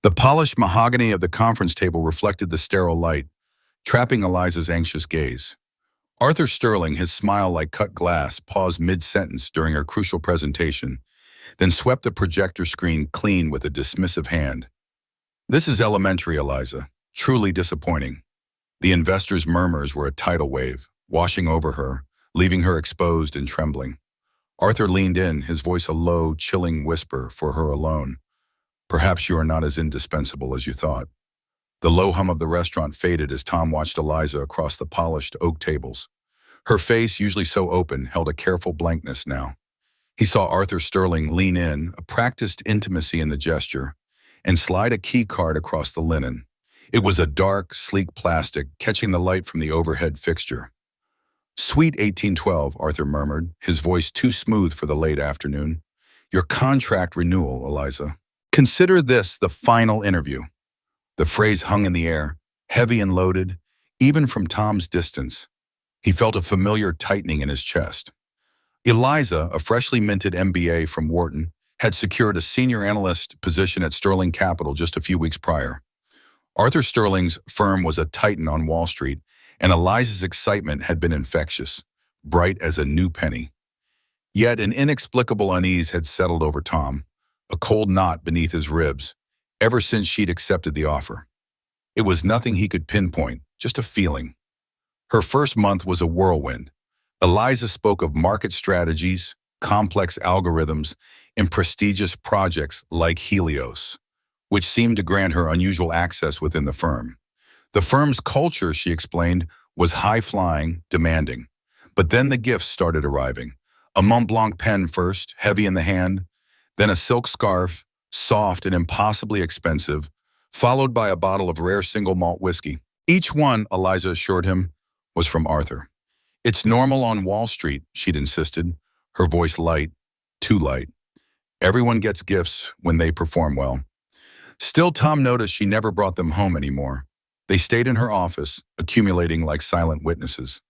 The polished mahogany of the conference table reflected the sterile light, trapping Eliza's anxious gaze. Arthur Sterling, his smile like cut glass, paused mid-sentence during her crucial presentation, then swept the projector screen clean with a dismissive hand. "This is elementary, Eliza. Truly disappointing." The investor's murmurs were a tidal wave, washing over her, leaving her exposed and trembling. Arthur leaned in, his voice a low, chilling whisper for her alone. "Perhaps you are not as indispensable as you thought." The low hum of the restaurant faded as Tom watched Eliza across the polished oak tables. Her face, usually so open, held a careful blankness now. He saw Arthur Sterling lean in, a practiced intimacy in the gesture, and slide a key card across the linen. It was a dark, sleek plastic, catching the light from the overhead fixture. "Suite 1812, Arthur murmured, his voice too smooth for the late afternoon. "Your contract renewal, Eliza. Consider this the final interview." The phrase hung in the air, heavy and loaded, even from Tom's distance. He felt a familiar tightening in his chest. Eliza, a freshly minted MBA from Wharton, had secured a senior analyst position at Sterling Capital just a few weeks prior. Arthur Sterling's firm was a titan on Wall Street, and Eliza's excitement had been infectious, bright as a new penny. Yet an inexplicable unease had settled over Tom, a cold knot beneath his ribs, ever since she'd accepted the offer. It was nothing he could pinpoint, just a feeling. Her first month was a whirlwind. Eliza spoke of market strategies, complex algorithms, and prestigious projects like Helios, which seemed to grant her unusual access within the firm. The firm's culture, she explained, was high-flying, demanding. But then the gifts started arriving. A Mont Blanc pen first, heavy in the hand, then a silk scarf, soft and impossibly expensive, followed by a bottle of rare single malt whiskey. Each one, Eliza assured him, was from Arthur. "It's normal on Wall Street," she'd insisted, her voice light, too light. "Everyone gets gifts when they perform well." Still, Tom noticed she never brought them home anymore. They stayed in her office, accumulating like silent witnesses.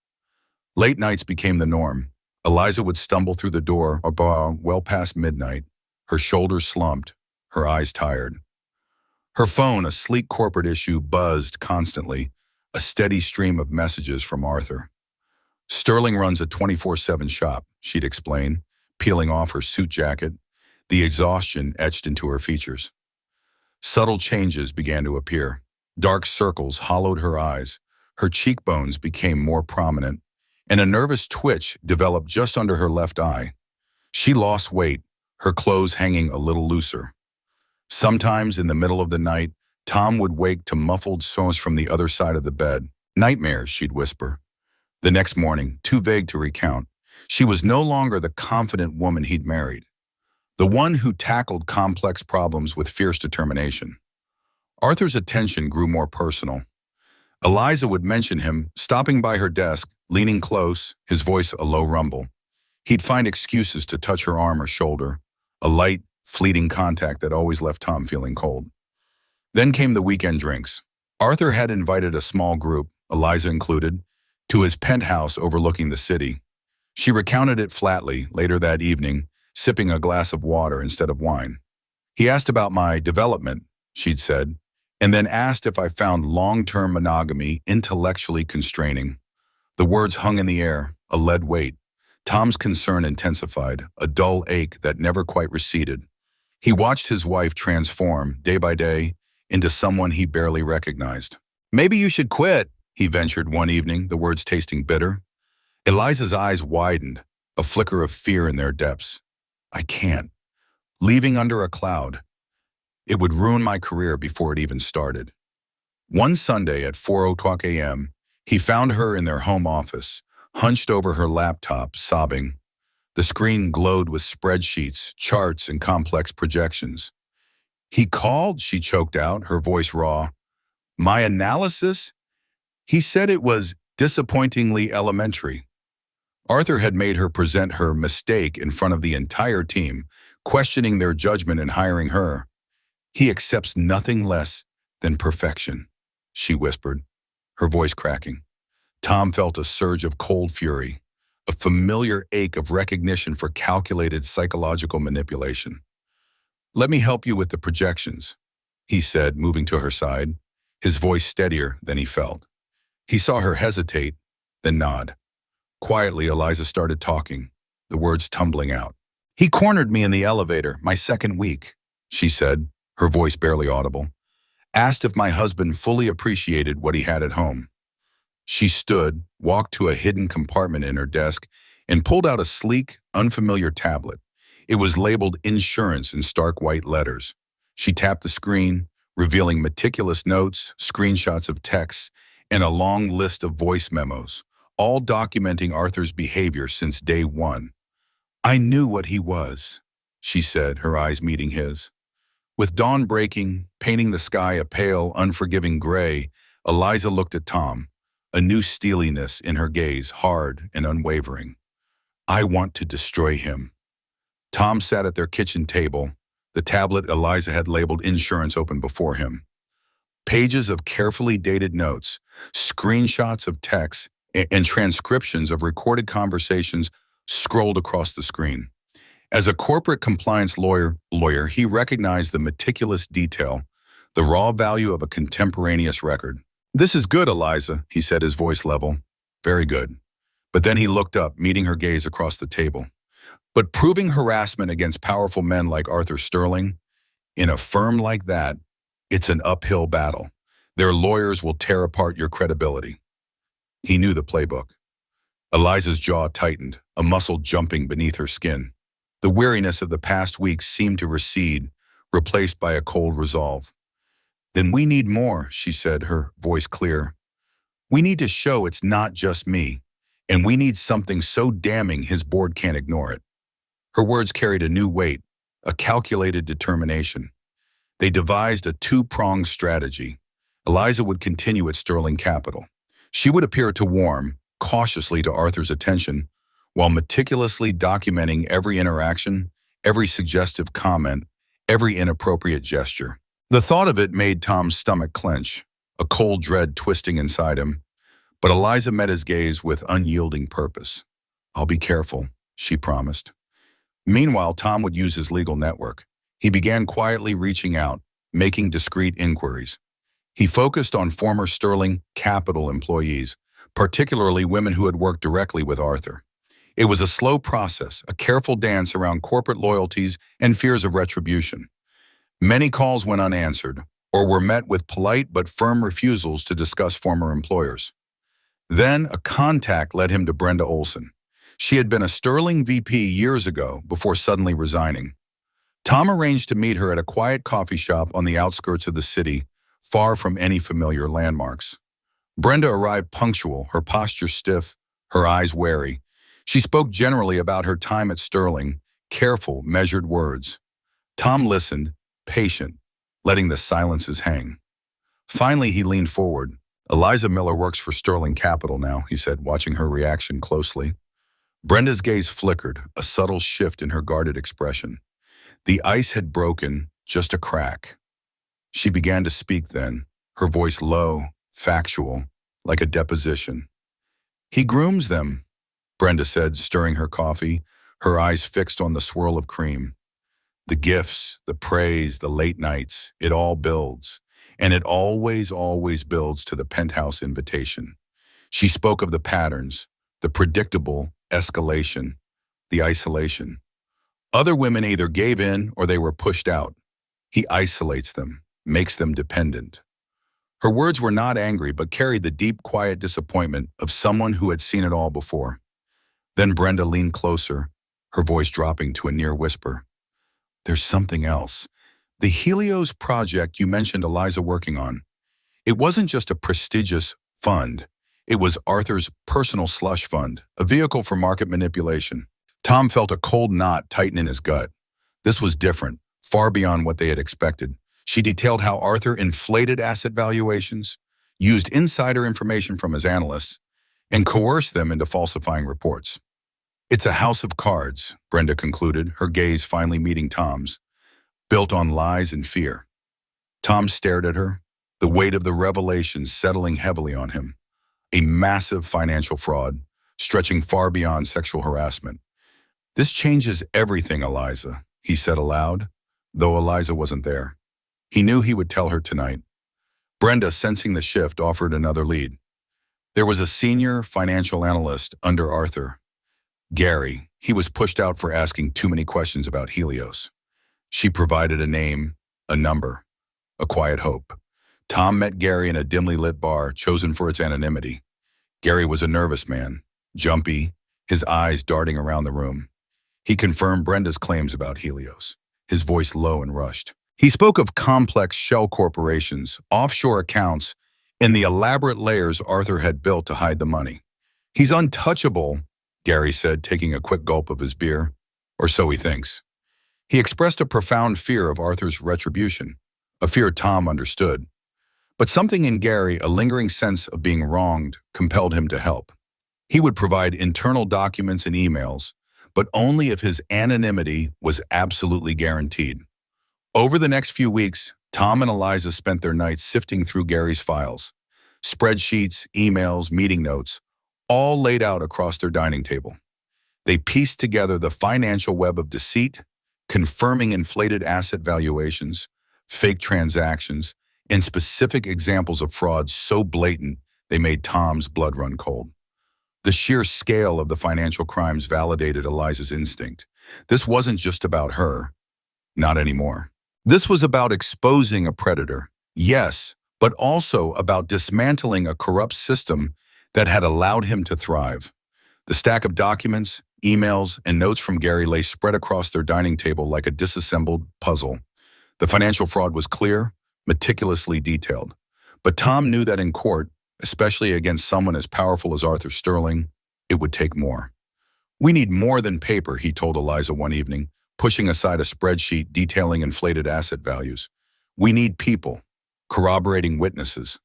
Late nights became the norm. Eliza would stumble through the door or bar well past midnight, her shoulders slumped, her eyes tired. Her phone, a sleek corporate issue, buzzed constantly, a steady stream of messages from Arthur. "Sterling runs a 24/7 shop," she'd explain, peeling off her suit jacket, the exhaustion etched into her features. Subtle changes began to appear. Dark circles hollowed her eyes, her cheekbones became more prominent, and a nervous twitch developed just under her left eye. She lost weight, her clothes hanging a little looser. Sometimes in the middle of the night, Tom would wake to muffled sounds from the other side of the bed. "Nightmares," she'd whisper. The next morning, too vague to recount, she was no longer the confident woman he'd married, the one who tackled complex problems with fierce determination. Arthur's attention grew more personal. Eliza would mention him, stopping by her desk, leaning close, his voice a low rumble. He'd find excuses to touch her arm or shoulder, a light, fleeting contact that always left Tom feeling cold. Then came the weekend drinks. Arthur had invited a small group, Eliza included, to his penthouse overlooking the city. She recounted it flatly later that evening, sipping a glass of water instead of wine. "He asked about my development," she'd said, and then asked if I found long-term monogamy intellectually constraining. The words hung in the air, a lead weight. Tom's concern intensified, a dull ache that never quite receded. He watched his wife transform, day by day, into someone he barely recognized. "Maybe you should quit," he ventured one evening, the words tasting bitter. Eliza's eyes widened, a flicker of fear in their depths. "I can't. Leaving under a cloud. It would ruin my career before it even started." One Sunday at 4:00 a.m., he found her in their home office, hunched over her laptop, sobbing. The screen glowed with spreadsheets, charts, and complex projections. "He called," she choked out, her voice raw. "My analysis? He said it was disappointingly elementary." Arthur had made her present her mistake in front of the entire team, questioning their judgment in hiring her. "He accepts nothing less than perfection," she whispered, her voice cracking. Tom felt a surge of cold fury, a familiar ache of recognition for calculated psychological manipulation. "Let me help you with the projections." he said, moving to her side, his voice steadier than he felt. He saw her hesitate, then nod. Quietly, Eliza started talking, the words tumbling out. He cornered me in the elevator, my second week, she said, her voice barely audible. Asked if my husband fully appreciated what he had at home. She stood, walked to a hidden compartment in her desk, and pulled out a sleek, unfamiliar tablet. It was labeled insurance in stark white letters. She tapped the screen, revealing meticulous notes, screenshots of texts, and a long list of voice memos, all documenting Arthur's behavior since day one. I knew what he was, she said, her eyes meeting his. With dawn breaking, painting the sky a pale, unforgiving gray, Eliza looked at Tom, a new steeliness in her gaze, hard and unwavering. I want to destroy him. Tom sat at their kitchen table, the tablet Eliza had labeled insurance open before him. Pages of carefully dated notes, screenshots of texts, and transcriptions of recorded conversations scrolled across the screen. As a corporate compliance lawyer, he recognized the meticulous detail, the raw value of a contemporaneous record. This is good, Eliza, he said, his voice level. Very good. But then he looked up, meeting her gaze across the table. But proving harassment against powerful men like Arthur Sterling, in a firm like that, it's an uphill battle. Their lawyers will tear apart your credibility. He knew the playbook. Eliza's jaw tightened, a muscle jumping beneath her skin. The weariness of the past weeks seemed to recede, replaced by a cold resolve. Then we need more, she said, her voice clear. We need to show it's not just me, and we need something so damning his board can't ignore it. Her words carried a new weight, a calculated determination. They devised a two-pronged strategy. Eliza would continue at Sterling Capital. She would appear to warm, cautiously to Arthur's attention, while meticulously documenting every interaction, every suggestive comment, every inappropriate gesture. The thought of it made Tom's stomach clench, a cold dread twisting inside him. But Eliza met his gaze with unyielding purpose. I'll be careful, she promised. Meanwhile, Tom would use his legal network. He began quietly reaching out, making discreet inquiries. He focused on former Sterling Capital employees, particularly women who had worked directly with Arthur. It was a slow process, a careful dance around corporate loyalties and fears of retribution. Many calls went unanswered, or were met with polite but firm refusals to discuss former employers. Then a contact led him to Brenda Olson. She had been a Sterling VP years ago before suddenly resigning. Tom arranged to meet her at a quiet coffee shop on the outskirts of the city, far from any familiar landmarks. Brenda arrived punctual, her posture stiff, her eyes wary. She spoke generally about her time at Sterling, careful, measured words. Tom listened, patient, letting the silences hang. Finally, he leaned forward. Eliza Miller works for Sterling Capital now, he said, watching her reaction closely. Brenda's gaze flickered, a subtle shift in her guarded expression. The ice had broken, just a crack. She began to speak then, her voice low, factual, like a deposition. He grooms them, Brenda said, stirring her coffee, her eyes fixed on the swirl of cream. The gifts, the praise, the late nights, it all builds. And it always builds to the penthouse invitation. She spoke of the patterns, the predictable escalation, the isolation. Other women either gave in or they were pushed out. He isolates them, makes them dependent. Her words were not angry, but carried the deep, quiet disappointment of someone who had seen it all before. Then Brenda leaned closer, her voice dropping to a near whisper. There's something else. The Helios project you mentioned Eliza working on, it wasn't just a prestigious fund. It was Arthur's personal slush fund, a vehicle for market manipulation. Tom felt a cold knot tighten in his gut. This was different, far beyond what they had expected. She detailed how Arthur inflated asset valuations, used insider information from his analysts, and coerced them into falsifying reports. It's a house of cards, Brenda concluded, her gaze finally meeting Tom's, built on lies and fear. Tom stared at her, the weight of the revelations settling heavily on him. A massive financial fraud, stretching far beyond sexual harassment. This changes everything, Eliza, he said aloud, though Eliza wasn't there. He knew he would tell her tonight. Brenda, sensing the shift, offered another lead. There was a senior financial analyst under Arthur, Gary. He was pushed out for asking too many questions about Helios. She provided a name, a number, a quiet hope. Tom met Gary in a dimly lit bar, chosen for its anonymity. Gary was a nervous man, jumpy, his eyes darting around the room. He confirmed Brenda's claims about Helios, his voice low and rushed. He spoke of complex shell corporations, offshore accounts, and the elaborate layers Arthur had built to hide the money. He's untouchable, Gary said, taking a quick gulp of his beer. Or so he thinks. He expressed a profound fear of Arthur's retribution, a fear Tom understood. But something in Gary, a lingering sense of being wronged, compelled him to help. He would provide internal documents and emails, but only if his anonymity was absolutely guaranteed. Over the next few weeks, Tom and Eliza spent their nights sifting through Gary's files. Spreadsheets, emails, meeting notes, all laid out across their dining table. They pieced together the financial web of deceit, confirming inflated asset valuations, fake transactions, and specific examples of fraud so blatant they made Tom's blood run cold. The sheer scale of the financial crimes validated Eliza's instinct. This wasn't just about her. Not anymore. This was about exposing a predator, yes, but also about dismantling a corrupt system that had allowed him to thrive. The stack of documents, emails, and notes from Gary lay spread across their dining table like a disassembled puzzle. The financial fraud was clear, meticulously detailed. But Tom knew that in court, especially against someone as powerful as Arthur Sterling, it would take more. We need more than paper, he told Eliza one evening, pushing aside a spreadsheet detailing inflated asset values. We need people, corroborating witnesses.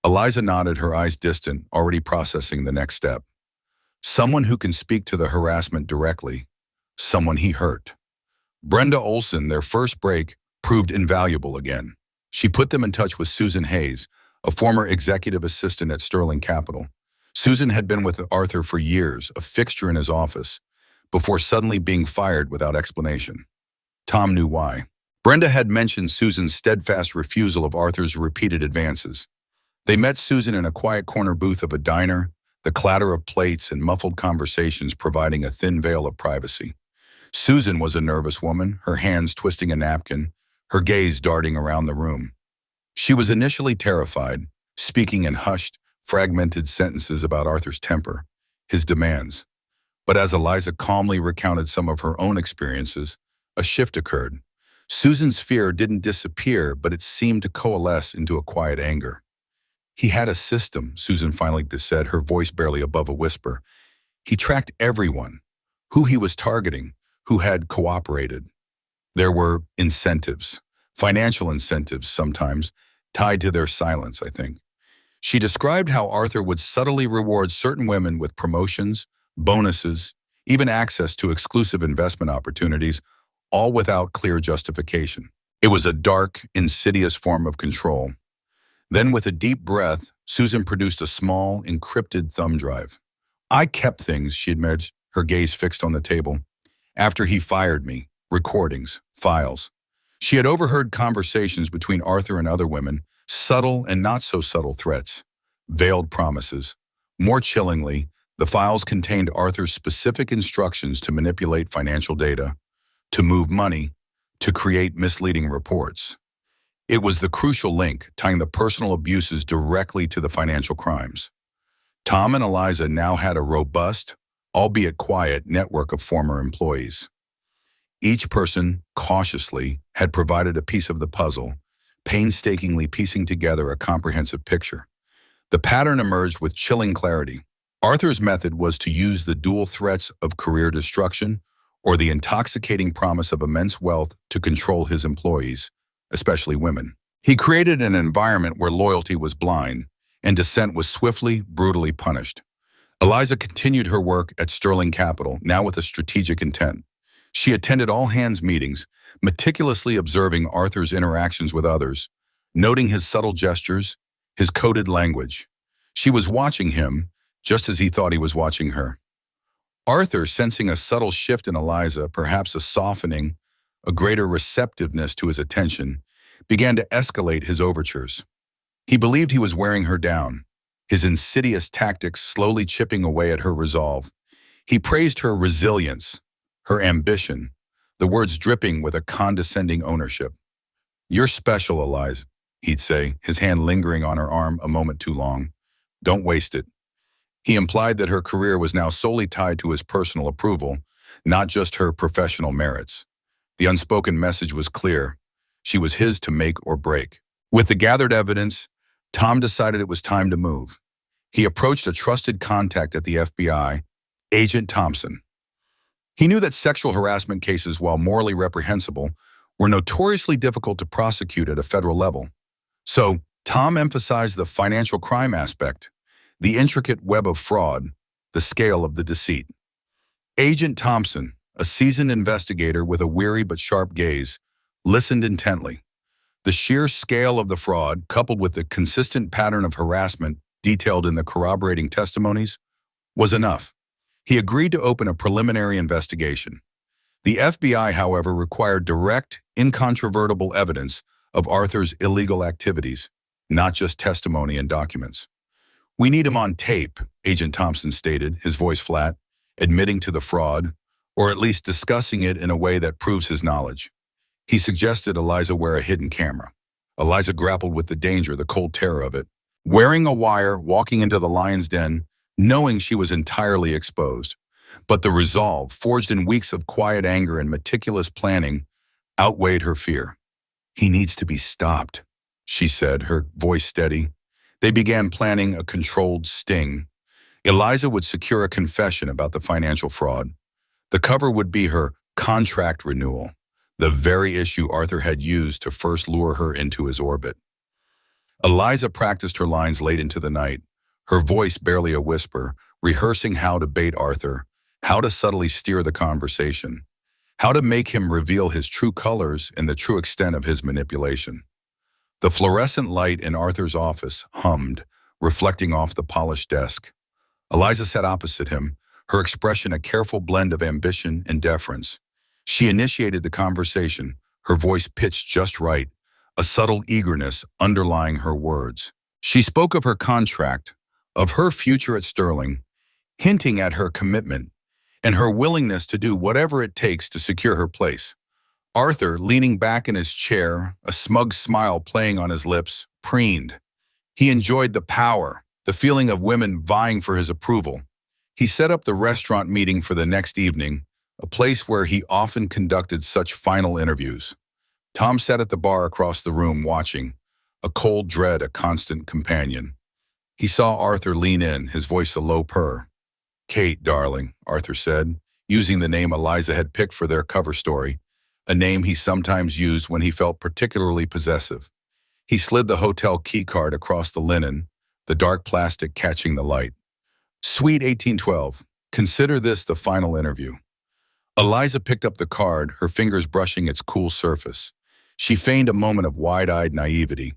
Eliza nodded, her eyes distant, already processing the next step. Someone who can speak to the harassment directly, someone he hurt. Brenda Olson, their first break, proved invaluable again. She put them in touch with Susan Hayes, a former executive assistant at Sterling Capital. Susan had been with Arthur for years, a fixture in his office, before suddenly being fired without explanation. Tom knew why. Brenda had mentioned Susan's steadfast refusal of Arthur's repeated advances. They met Susan in a quiet corner booth of a diner, the clatter of plates and muffled conversations providing a thin veil of privacy. Susan was a nervous woman, her hands twisting a napkin, her gaze darting around the room. She was initially terrified, speaking in hushed, fragmented sentences about Arthur's temper, his demands. But as Eliza calmly recounted some of her own experiences, a shift occurred. Susan's fear didn't disappear, but it seemed to coalesce into a quiet anger. He had a system, Susan finally said, her voice barely above a whisper. He tracked everyone, who he was targeting, who had cooperated. There were incentives, financial incentives sometimes, tied to their silence, I think. She described how Arthur would subtly reward certain women with promotions, bonuses, even access to exclusive investment opportunities, all without clear justification. It was a dark, insidious form of control. Then, with a deep breath, Susan produced a small, encrypted thumb drive. I kept things, she admitted, her gaze fixed on the table. After he fired me, recordings, files. She had overheard conversations between Arthur and other women, subtle and not so subtle threats, veiled promises. More chillingly, the files contained Arthur's specific instructions to manipulate financial data, to move money, to create misleading reports. It was the crucial link tying the personal abuses directly to the financial crimes. Tom and Eliza now had a robust, albeit quiet, network of former employees. Each person, cautiously, had provided a piece of the puzzle, painstakingly piecing together a comprehensive picture. The pattern emerged with chilling clarity. Arthur's method was to use the dual threats of career destruction or the intoxicating promise of immense wealth to control his employees, especially women. He created an environment where loyalty was blind and dissent was swiftly, brutally punished. Eliza continued her work at Sterling Capital, now with a strategic intent. She attended all hands meetings, meticulously observing Arthur's interactions with others, noting his subtle gestures, his coded language. She was watching him, just as he thought he was watching her. Arthur, sensing a subtle shift in Eliza, perhaps a softening, a greater receptiveness to his attention, began to escalate his overtures. He believed he was wearing her down, his insidious tactics slowly chipping away at her resolve. He praised her resilience, her ambition, the words dripping with a condescending ownership. "You're special, Eliza," he'd say, his hand lingering on her arm a moment too long. "Don't waste it." He implied that her career was now solely tied to his personal approval, not just her professional merits. The unspoken message was clear. She was his to make or break. With the gathered evidence, Tom decided it was time to move. He approached a trusted contact at the FBI, Agent Thompson. He knew that sexual harassment cases, while morally reprehensible, were notoriously difficult to prosecute at a federal level. So, Tom emphasized the financial crime aspect, the intricate web of fraud, the scale of the deceit. Agent Thompson, a seasoned investigator with a weary but sharp gaze, listened intently. The sheer scale of the fraud, coupled with the consistent pattern of harassment detailed in the corroborating testimonies, was enough. He agreed to open a preliminary investigation. The FBI, however, required direct, incontrovertible evidence of Arthur's illegal activities, not just testimony and documents. "We need him on tape," Agent Thompson stated, his voice flat, admitting to the fraud, or at least discussing it in a way that proves his knowledge. He suggested Eliza wear a hidden camera. Eliza grappled with the danger, the cold terror of it. Wearing a wire, walking into the lion's den, knowing she was entirely exposed. But the resolve, forged in weeks of quiet anger and meticulous planning, outweighed her fear. "He needs to be stopped," she said, her voice steady. They began planning a controlled sting. Eliza would secure a confession about the financial fraud. The cover would be her contract renewal, the very issue Arthur had used to first lure her into his orbit. Eliza practiced her lines late into the night, her voice barely a whisper, rehearsing how to bait Arthur, how to subtly steer the conversation, how to make him reveal his true colors and the true extent of his manipulation. The fluorescent light in Arthur's office hummed, reflecting off the polished desk. Eliza sat opposite him, her expression a careful blend of ambition and deference. She initiated the conversation, her voice pitched just right, a subtle eagerness underlying her words. She spoke of her contract, of her future at Sterling, hinting at her commitment and her willingness to do whatever it takes to secure her place. Arthur, leaning back in his chair, a smug smile playing on his lips, preened. He enjoyed the power, the feeling of women vying for his approval. He set up the restaurant meeting for the next evening, a place where he often conducted such final interviews. Tom sat at the bar across the room watching, a cold dread a constant companion. He saw Arthur lean in, his voice a low purr. "Kate, darling," Arthur said, using the name Eliza had picked for their cover story, a name he sometimes used when he felt particularly possessive. He slid the hotel keycard across the linen, the dark plastic catching the light. "Suite 1812. Consider this the final interview." Eliza picked up the card, her fingers brushing its cool surface. She feigned a moment of wide-eyed naivety.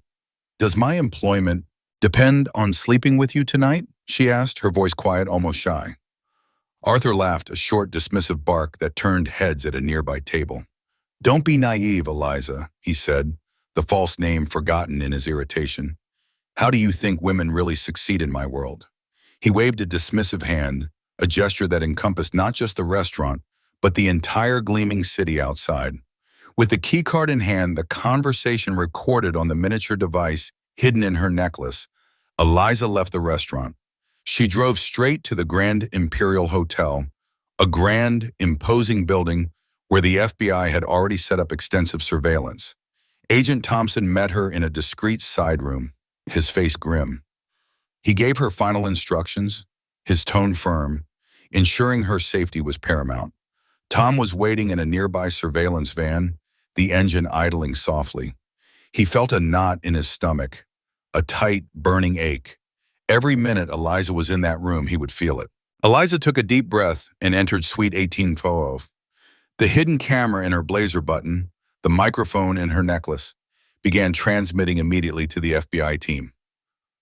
"Does my employment depend on sleeping with you tonight?" she asked, her voice quiet, almost shy. Arthur laughed, a short, dismissive bark that turned heads at a nearby table. "Don't be naive, Eliza," he said, the false name forgotten in his irritation. "How do you think women really succeed in my world?" He waved a dismissive hand, a gesture that encompassed not just the restaurant, but the entire gleaming city outside. With the keycard in hand, the conversation recorded on the miniature device hidden in her necklace, Eliza left the restaurant. She drove straight to the Grand Imperial Hotel, a grand, imposing building where the FBI had already set up extensive surveillance. Agent Thompson met her in a discreet side room, his face grim. He gave her final instructions, his tone firm, ensuring her safety was paramount. Tom was waiting in a nearby surveillance van, the engine idling softly. He felt a knot in his stomach, a tight, burning ache. Every minute Eliza was in that room, he would feel it. Eliza took a deep breath and entered Suite 1812. The hidden camera in her blazer button, the microphone in her necklace, began transmitting immediately to the FBI team.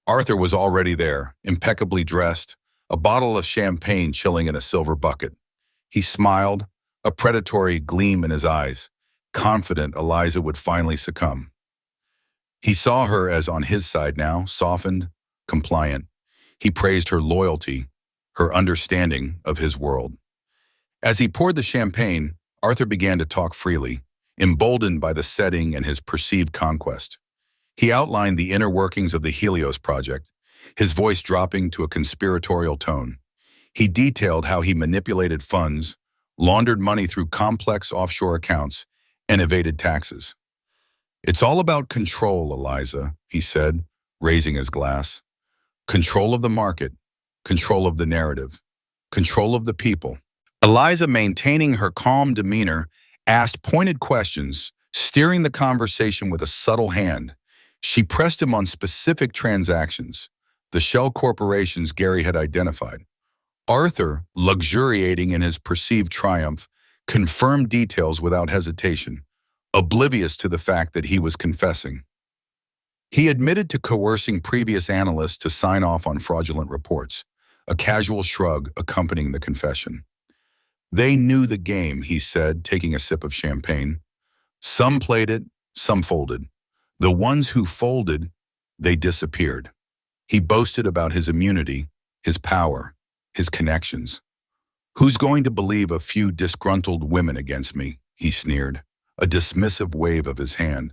Arthur was already there, impeccably dressed, a bottle of champagne chilling in a silver bucket. He smiled, a predatory gleam in his eyes, confident Eliza would finally succumb. He saw her as on his side now, softened, compliant. He praised her loyalty, her understanding of his world. As he poured the champagne, Arthur began to talk freely, emboldened by the setting and his perceived conquest. He outlined the inner workings of the Helios project, his voice dropping to a conspiratorial tone. He detailed how he manipulated funds, laundered money through complex offshore accounts, and evaded taxes. "It's all about control, Eliza," he said, raising his glass. "Control of the market, control of the narrative, control of the people." Eliza, maintaining her calm demeanor, asked pointed questions, steering the conversation with a subtle hand. She pressed him on specific transactions, the shell corporations Gary had identified. Arthur, luxuriating in his perceived triumph, confirmed details without hesitation, oblivious to the fact that he was confessing. He admitted to coercing previous analysts to sign off on fraudulent reports, a casual shrug accompanying the confession. "They knew the game," he said, taking a sip of champagne. "Some played it, some folded. The ones who folded, they disappeared." He boasted about his immunity, his power, his connections. "Who's going to believe a few disgruntled women against me?" he sneered, a dismissive wave of his hand.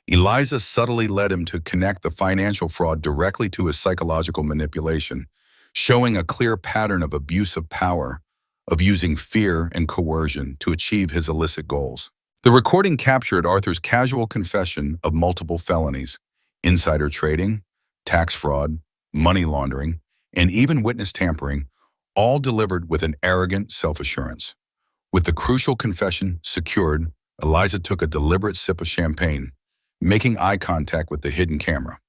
Eliza subtly led him to connect the financial fraud directly to his psychological manipulation, showing a clear pattern of abuse of power, of using fear and coercion to achieve his illicit goals. The recording captured Arthur's casual confession of multiple felonies: insider trading, tax fraud, money laundering, and even witness tampering, all delivered with an arrogant self-assurance. With the crucial confession secured, Eliza took a deliberate sip of champagne, making eye contact with the hidden camera.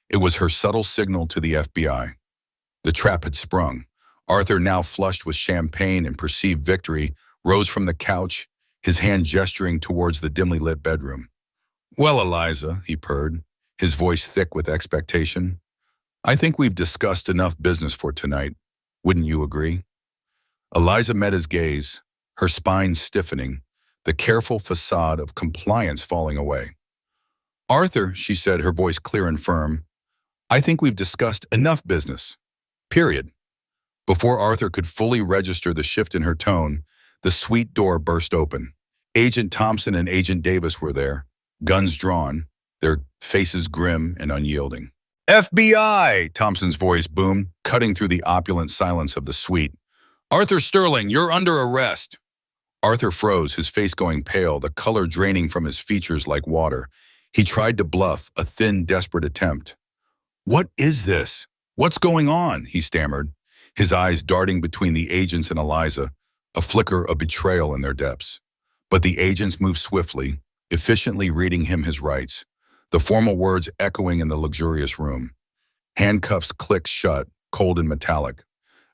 It was her subtle signal to the FBI. The trap had sprung. Arthur, now flushed with champagne and perceived victory, rose from the couch, his hand gesturing towards the dimly lit bedroom. "Well, Eliza," he purred, his voice thick with expectation, "I think we've discussed enough business for tonight. Wouldn't you agree?" Eliza met his gaze, her spine stiffening, the careful facade of compliance falling away. "Arthur," she said, her voice clear and firm, "I think we've discussed enough business. Period." Before Arthur could fully register the shift in her tone, the suite door burst open. Agent Thompson and Agent Davis were there, guns drawn, their faces grim and unyielding. "FBI!" Thompson's voice boomed, cutting through the opulent silence of the suite. "Arthur Sterling, you're under arrest." Arthur froze, his face going pale, the color draining from his features like water. He tried to bluff, a thin, desperate attempt. "What is this? What's going on?" he stammered, his eyes darting between the agents and Eliza, a flicker of betrayal in their depths. But the agents moved swiftly, efficiently reading him his rights, the formal words echoing in the luxurious room. Handcuffs clicked shut, cold and metallic.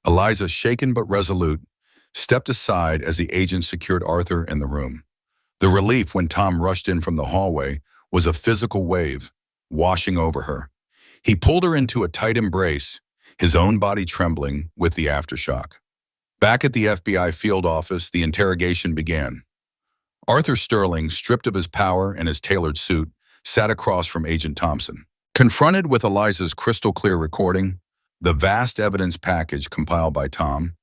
Eliza, shaken but resolute, stepped aside as the agents secured Arthur in the room. The relief when Tom rushed in from the hallway was a physical wave, washing over her. He pulled her into a tight embrace, his own body trembling with the aftershock. Back at the FBI field office, the interrogation began. Arthur Sterling, stripped of his power and his tailored suit, sat across from Agent Thompson. Confronted with Eliza's crystal-clear recording, the vast evidence package compiled by Tom,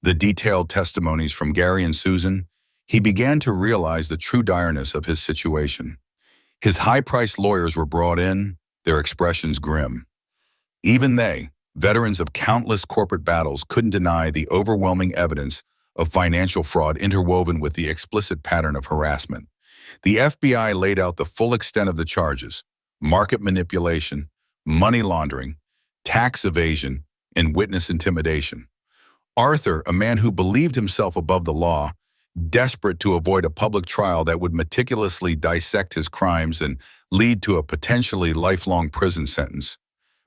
the detailed testimonies from Gary and Susan, he began to realize the true direness of his situation. His high-priced lawyers were brought in, their expressions grim. Even they, veterans of countless corporate battles, couldn't deny the overwhelming evidence of financial fraud interwoven with the explicit pattern of harassment. The FBI laid out the full extent of the charges: market manipulation, money laundering, tax evasion, and witness intimidation. Arthur, a man who believed himself above the law, desperate to avoid a public trial that would meticulously dissect his crimes and lead to a potentially lifelong prison sentence,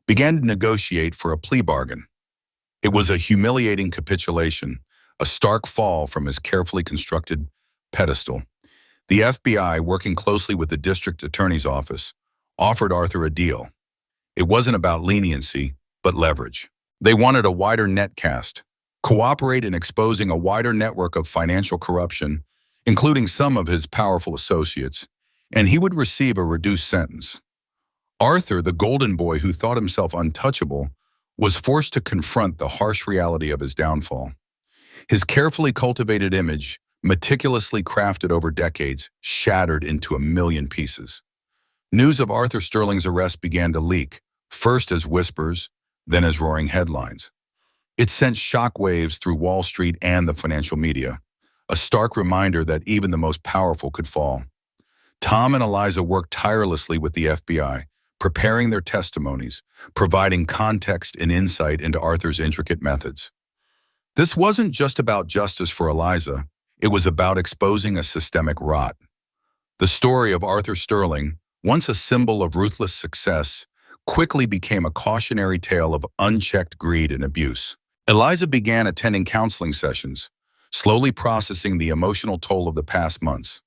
began to negotiate for a plea bargain. It was a humiliating capitulation, a stark fall from his carefully constructed pedestal. The FBI, working closely with the district attorney's office, offered Arthur a deal. It wasn't about leniency, but leverage. They wanted a wider net cast, cooperate in exposing a wider network of financial corruption, including some of his powerful associates, and he would receive a reduced sentence. Arthur, the golden boy who thought himself untouchable, was forced to confront the harsh reality of his downfall. His carefully cultivated image, meticulously crafted over decades, shattered into a million pieces. News of Arthur Sterling's arrest began to leak, first as whispers, then as roaring headlines. It sent shockwaves through Wall Street and the financial media, a stark reminder that even the most powerful could fall. Tom and Eliza worked tirelessly with the FBI, preparing their testimonies, providing context and insight into Arthur's intricate methods. This wasn't just about justice for Eliza, it was about exposing a systemic rot. The story of Arthur Sterling, once a symbol of ruthless success, quickly became a cautionary tale of unchecked greed and abuse. Eliza began attending counseling sessions, slowly processing the emotional toll of the past months.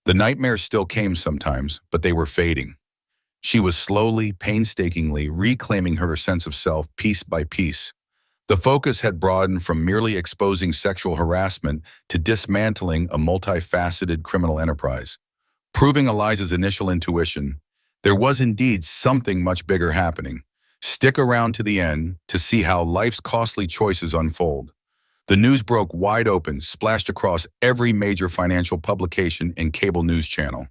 The nightmares still came sometimes, but they were fading. She was slowly, painstakingly reclaiming her sense of self piece by piece. The focus had broadened from merely exposing sexual harassment to dismantling a multifaceted criminal enterprise. Proving Eliza's initial intuition, there was indeed something much bigger happening. Stick around to the end to see how life's costly choices unfold. The news broke wide open, splashed across every major financial publication and cable news channel.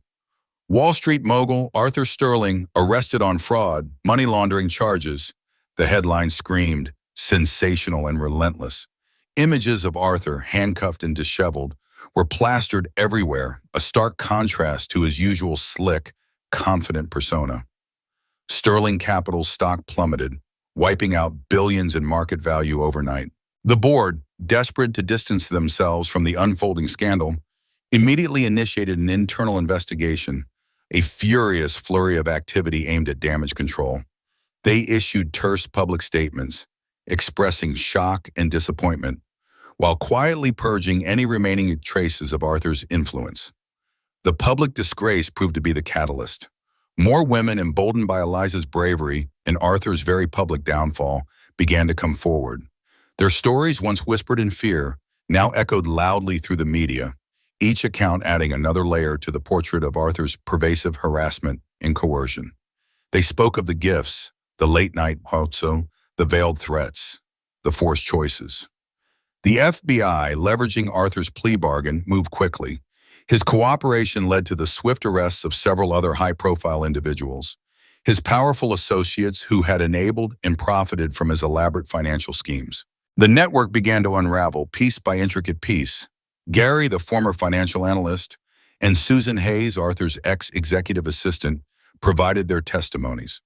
Wall Street mogul Arthur Sterling arrested on fraud, money laundering charges. The headline screamed, sensational and relentless. Images of Arthur, handcuffed and disheveled, were plastered everywhere, a stark contrast to his usual slick, confident persona. Sterling Capital's stock plummeted, wiping out billions in market value overnight. The board, desperate to distance themselves from the unfolding scandal, immediately initiated an internal investigation, a furious flurry of activity aimed at damage control. They issued terse public statements, expressing shock and disappointment, while quietly purging any remaining traces of Arthur's influence. The public disgrace proved to be the catalyst. More women, emboldened by Eliza's bravery and Arthur's very public downfall, began to come forward. Their stories, once whispered in fear, now echoed loudly through the media, each account adding another layer to the portrait of Arthur's pervasive harassment and coercion. They spoke of the gifts, the late-night also, the veiled threats, the forced choices. The FBI, leveraging Arthur's plea bargain, moved quickly. His cooperation led to the swift arrests of several other high-profile individuals, his powerful associates who had enabled and profited from his elaborate financial schemes. The network began to unravel piece by intricate piece. Gary, the former financial analyst, and Susan Hayes, Arthur's ex-executive assistant, provided their testimonies.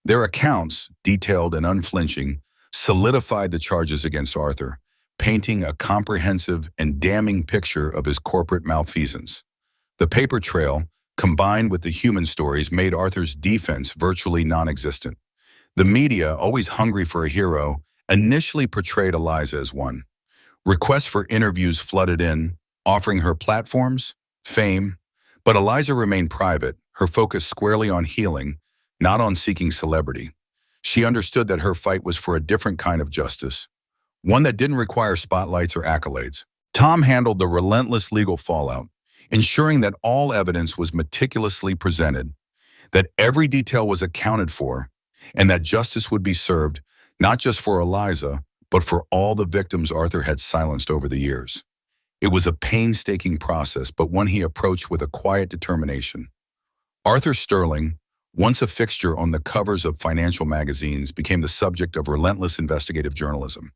Their accounts, detailed and unflinching, solidified the charges against Arthur, painting a comprehensive and damning picture of his corporate malfeasance. The paper trail, combined with the human stories, made Arthur's defense virtually non-existent. The media, always hungry for a hero, initially portrayed Eliza as one. Requests for interviews flooded in, offering her platforms, fame, but Eliza remained private, her focus squarely on healing, not on seeking celebrity. She understood that her fight was for a different kind of justice, one that didn't require spotlights or accolades. Tom handled the relentless legal fallout, ensuring that all evidence was meticulously presented, that every detail was accounted for, and that justice would be served not just for Eliza, but for all the victims Arthur had silenced over the years. It was a painstaking process, but one he approached with a quiet determination. Arthur Sterling, once a fixture on the covers of financial magazines, became the subject of relentless investigative journalism.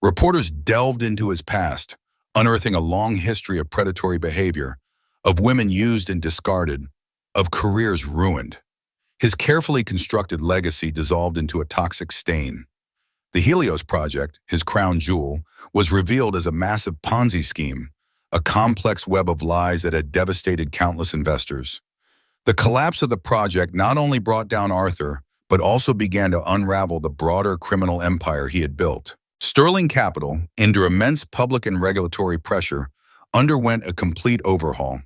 Reporters delved into his past, unearthing a long history of predatory behavior, of women used and discarded, of careers ruined. His carefully constructed legacy dissolved into a toxic stain. The Helios Project, his crown jewel, was revealed as a massive Ponzi scheme, a complex web of lies that had devastated countless investors. The collapse of the project not only brought down Arthur, but also began to unravel the broader criminal empire he had built. Sterling Capital, under immense public and regulatory pressure, underwent a complete overhaul.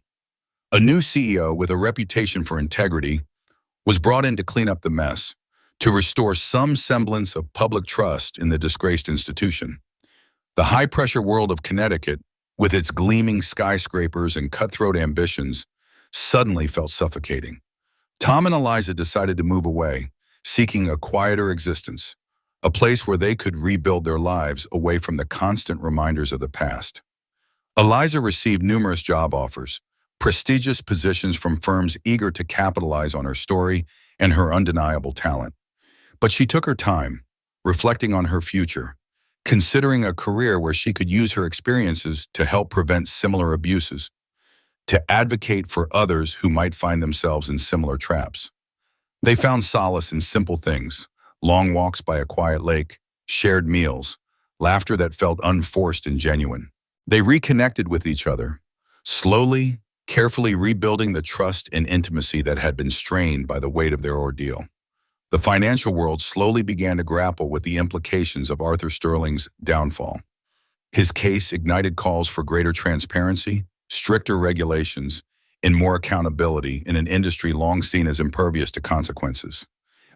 A new CEO with a reputation for integrity was brought in to clean up the mess, to restore some semblance of public trust in the disgraced institution. The high-pressure world of Connecticut, with its gleaming skyscrapers and cutthroat ambitions, suddenly felt suffocating. Tom and Eliza decided to move away, seeking a quieter existence, a place where they could rebuild their lives away from the constant reminders of the past. Eliza received numerous job offers, prestigious positions from firms eager to capitalize on her story and her undeniable talent. But she took her time, reflecting on her future, considering a career where she could use her experiences to help prevent similar abuses, to advocate for others who might find themselves in similar traps. They found solace in simple things: long walks by a quiet lake, shared meals, laughter that felt unforced and genuine. They reconnected with each other, slowly, carefully rebuilding the trust and intimacy that had been strained by the weight of their ordeal. The financial world slowly began to grapple with the implications of Arthur Sterling's downfall. His case ignited calls for greater transparency, stricter regulations, and more accountability in an industry long seen as impervious to consequences.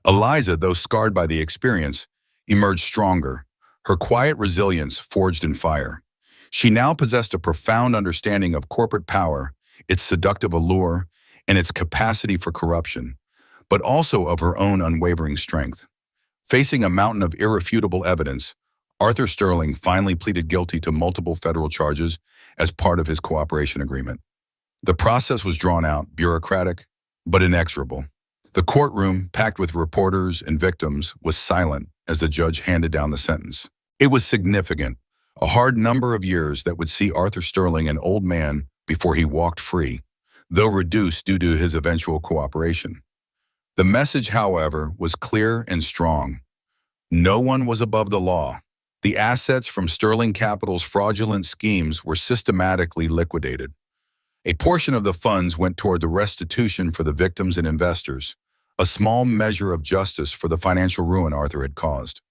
Eliza, though scarred by the experience, emerged stronger, her quiet resilience forged in fire. She now possessed a profound understanding of corporate power, its seductive allure, and its capacity for corruption, but also of her own unwavering strength. Facing a mountain of irrefutable evidence, Arthur Sterling finally pleaded guilty to multiple federal charges as part of his cooperation agreement. The process was drawn out, bureaucratic, but inexorable. The courtroom, packed with reporters and victims, was silent as the judge handed down the sentence. It was significant, a hard number of years that would see Arthur Sterling an old man before he walked free, though reduced due to his eventual cooperation. The message, however, was clear and strong. No one was above the law. The assets from Sterling Capital's fraudulent schemes were systematically liquidated. A portion of the funds went toward the restitution for the victims and investors, a small measure of justice for the financial ruin Arthur had caused.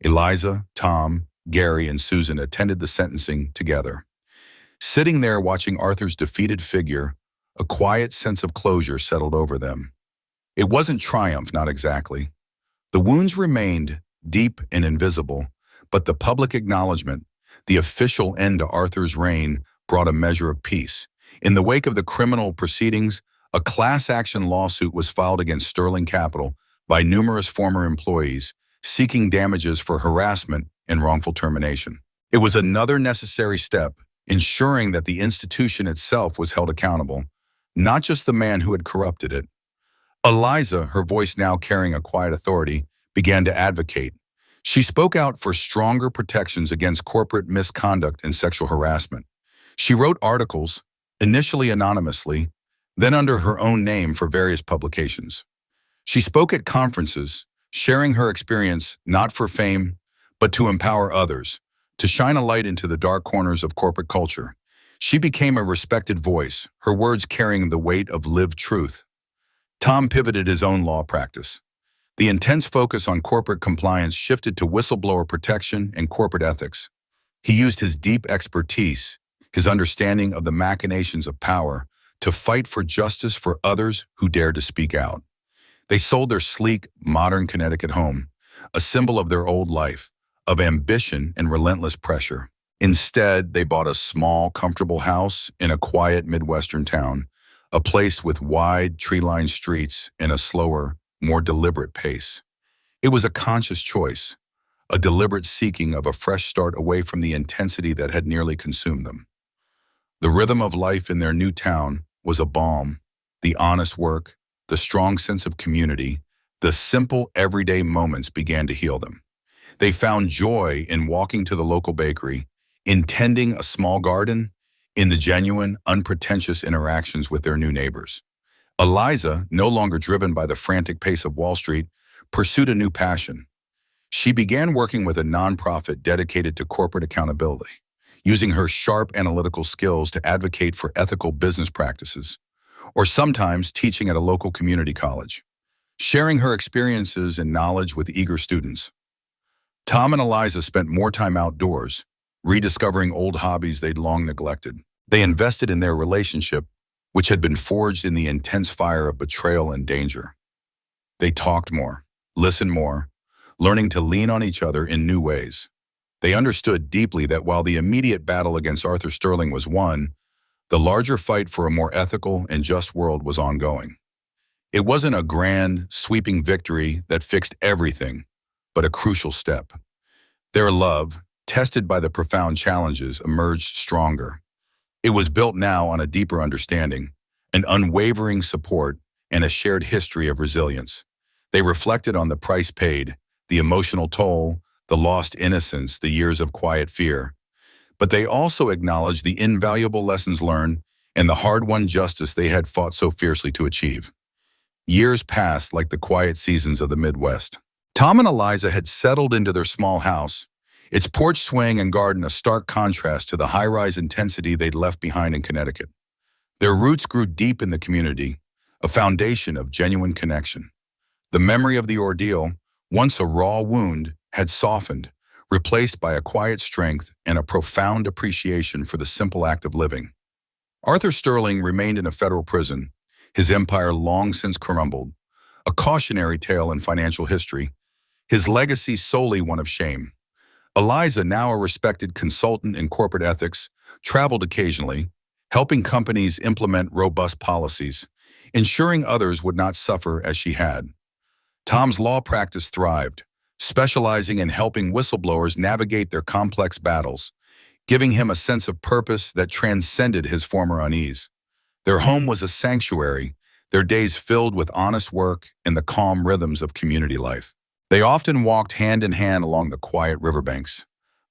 Eliza, Tom, Gary, and Susan attended the sentencing together. Sitting there watching Arthur's defeated figure, a quiet sense of closure settled over them. It wasn't triumph, not exactly. The wounds remained, deep and invisible, but the public acknowledgement, the official end to Arthur's reign, brought a measure of peace. In the wake of the criminal proceedings, a class action lawsuit was filed against Sterling Capital by numerous former employees, seeking damages for harassment and wrongful termination. It was another necessary step, ensuring that the institution itself was held accountable, not just the man who had corrupted it. Eliza, her voice now carrying a quiet authority, began to advocate. She spoke out for stronger protections against corporate misconduct and sexual harassment. She wrote articles, initially anonymously, then under her own name for various publications. She spoke at conferences, sharing her experience not for fame, but to empower others, to shine a light into the dark corners of corporate culture. She became a respected voice, her words carrying the weight of lived truth. Tom pivoted his own law practice. The intense focus on corporate compliance shifted to whistleblower protection and corporate ethics. He used his deep expertise, his understanding of the machinations of power, to fight for justice for others who dared to speak out. They sold their sleek, modern Connecticut home, a symbol of their old life, of ambition and relentless pressure. Instead, they bought a small, comfortable house in a quiet Midwestern town, a place with wide, tree-lined streets and a slower, more deliberate pace. It was a conscious choice, a deliberate seeking of a fresh start away from the intensity that had nearly consumed them. The rhythm of life in their new town was a balm. The honest work, the strong sense of community, the simple everyday moments began to heal them. They found joy in walking to the local bakery, in tending a small garden, in the genuine, unpretentious interactions with their new neighbors. Eliza, no longer driven by the frantic pace of Wall Street, pursued a new passion. She began working with a nonprofit dedicated to corporate accountability, using her sharp analytical skills to advocate for ethical business practices, or sometimes teaching at a local community college, sharing her experiences and knowledge with eager students. Tom and Eliza spent more time outdoors, rediscovering old hobbies they'd long neglected. They invested in their relationship, which had been forged in the intense fire of betrayal and danger. They talked more, listened more, learning to lean on each other in new ways. They understood deeply that while the immediate battle against Arthur Sterling was won, the larger fight for a more ethical and just world was ongoing. It wasn't a grand, sweeping victory that fixed everything, but a crucial step. Their love, tested by the profound challenges, emerged stronger. It was built now on a deeper understanding, an unwavering support, and a shared history of resilience. They reflected on the price paid, the emotional toll, the lost innocence, the years of quiet fear. But they also acknowledged the invaluable lessons learned and the hard-won justice they had fought so fiercely to achieve. Years passed like the quiet seasons of the Midwest. Tom and Eliza had settled into their small house, its porch swing and garden a stark contrast to the high-rise intensity they'd left behind in Connecticut. Their roots grew deep in the community, a foundation of genuine connection. The memory of the ordeal, once a raw wound, had softened, replaced by a quiet strength and a profound appreciation for the simple act of living. Arthur Sterling remained in a federal prison, his empire long since crumbled, a cautionary tale in financial history, his legacy solely one of shame. Eliza, now a respected consultant in corporate ethics, traveled occasionally, helping companies implement robust policies, ensuring others would not suffer as she had. Tom's law practice thrived, specializing in helping whistleblowers navigate their complex battles, giving him a sense of purpose that transcended his former unease. Their home was a sanctuary, their days filled with honest work and the calm rhythms of community life. They often walked hand in hand along the quiet riverbanks,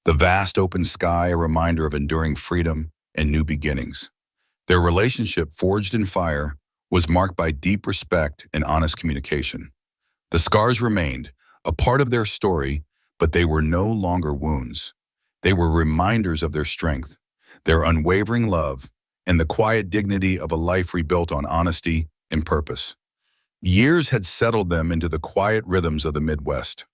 the vast open sky a reminder of enduring freedom and new beginnings. Their relationship, forged in fire, was marked by deep respect and honest communication. The scars remained, a part of their story, but they were no longer wounds. They were reminders of their strength, their unwavering love, and the quiet dignity of a life rebuilt on honesty and purpose. Years had settled them into the quiet rhythms of the Midwest.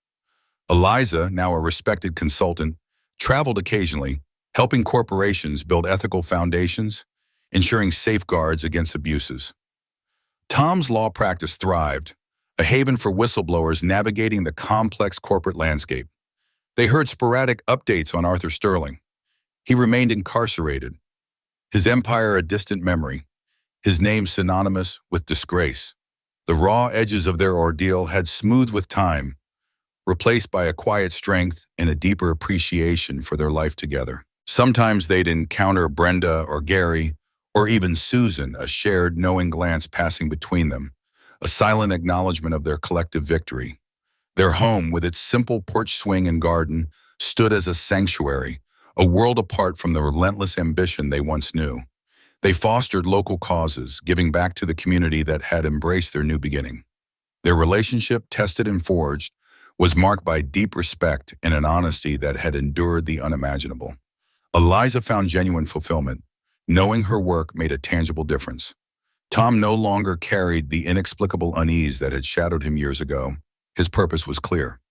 Eliza, now a respected consultant, traveled occasionally, helping corporations build ethical foundations, ensuring safeguards against abuses. Tom's law practice thrived, a haven for whistleblowers navigating the complex corporate landscape. They heard sporadic updates on Arthur Sterling. He remained incarcerated, his empire a distant memory, his name synonymous with disgrace. The raw edges of their ordeal had smoothed with time, replaced by a quiet strength and a deeper appreciation for their life together. Sometimes they'd encounter Brenda or Gary, or even Susan, a shared knowing glance passing between them, a silent acknowledgement of their collective victory. Their home, with its simple porch swing and garden, stood as a sanctuary, a world apart from the relentless ambition they once knew. They fostered local causes, giving back to the community that had embraced their new beginning. Their relationship, tested and forged, was marked by deep respect and an honesty that had endured the unimaginable. Eliza found genuine fulfillment, knowing her work made a tangible difference. Tom no longer carried the inexplicable unease that had shadowed him years ago. His purpose was clear.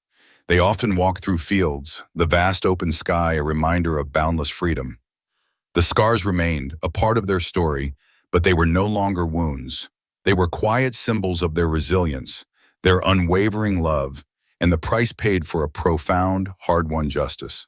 They often walked through fields, the vast open sky a reminder of boundless freedom. The scars remained, a part of their story, but they were no longer wounds. They were quiet symbols of their resilience, their unwavering love, and the price paid for a profound, hard-won justice.